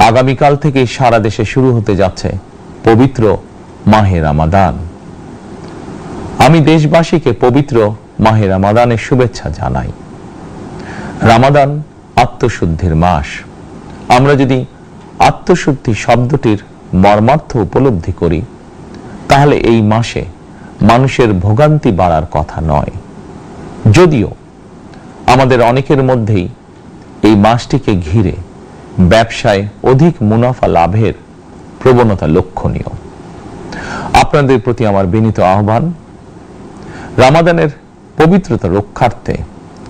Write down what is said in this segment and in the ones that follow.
আগামীকাল থেকে সারা দেশে শুরু হতে যাচ্ছে পবিত্র মাহে রমাদান। আমি দেশবাসীকে পবিত্র মাহে রমাদানের শুভেচ্ছা জানাই। রমাদান আত্মশুদ্ধির মাস। আমরা যদি আত্মশুদ্ধি শব্দটির মর্মার্থ উপলব্ধি করি, তাহলে এই মাসে মানুষের ভোগান্তি বাড়ার কথা নয়। যদিও আমাদের অনেকের মধ্যেই এই মাসটিকে ঘিরে ব্যবসায় অধিক মুনাফা লাভের প্রবণতা লক্ষণীয়। আপনাদের প্রতি আমার বিনীত আহ্বান, রমাদানের পবিত্রতা রক্ষার্থে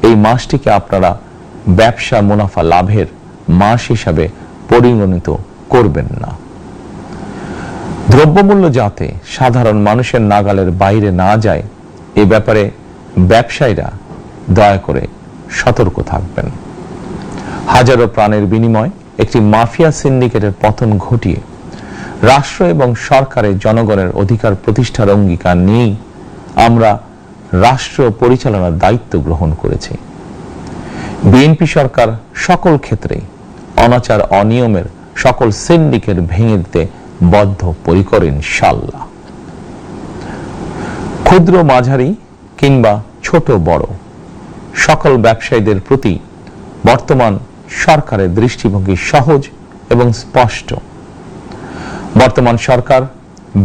এই মাসটিকে আপনারা ব্যবসা মুনাফা লাভের মাস হিসাবে পরিগণিত করবেন না। দ্রব্যমূল্য যাতে সাধারণ মানুষের নাগালের বাইরে না যায়, এ ব্যাপারে ব্যবসায়ীরা দয়া করে সতর্ক থাকবেন। হাজারো প্রাণের বিনিময়ে একটি মাফিয়া সিন্ডিকেটের পতন ঘটিয়ে রাষ্ট্র এবং সরকারের জনগণের অধিকার প্রতিষ্ঠার অঙ্গীকার নিয়েই আমরা রাষ্ট্র পরিচালনার দায়িত্ব গ্রহণ করেছি। বিএনপি সরকার সকল ক্ষেত্রে অনাচার অনিয়মের সকল সিন্ডিকেট ভেঙে দিতে বদ্ধপরিকর ইনশাআল্লাহ। ক্ষুদ্র মাঝারি কিংবা ছোট বড় সকল ব্যবসায়ীদের প্রতি বর্তমান সরকারের দৃষ্টিভঙ্গি সহজ এবং স্পষ্ট। বর্তমান সরকার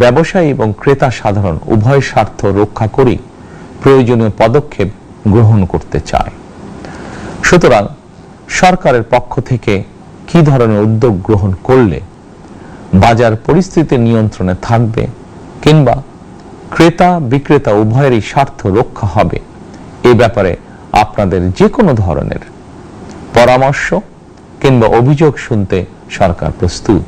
ব্যবসায়ী এবং ক্রেতা সাধারণ উভয় স্বার্থ রক্ষা করে প্রয়োজনীয় পদক্ষেপ গ্রহণ করতে চায়। সুতরাং সরকারের পক্ষ থেকে কি ধরনের উদ্যোগ গ্রহণ করলে বাজার পরিস্থিতি নিয়ন্ত্রণে থাকবে কিংবা ক্রেতা বিক্রেতা উভয়েরই স্বার্থ রক্ষা হবে, এ ব্যাপারে আপনাদের যে কোনো ধরনের পরামর্শ কিংবা অভিযোগ শুনতে সরকার প্রস্তুত।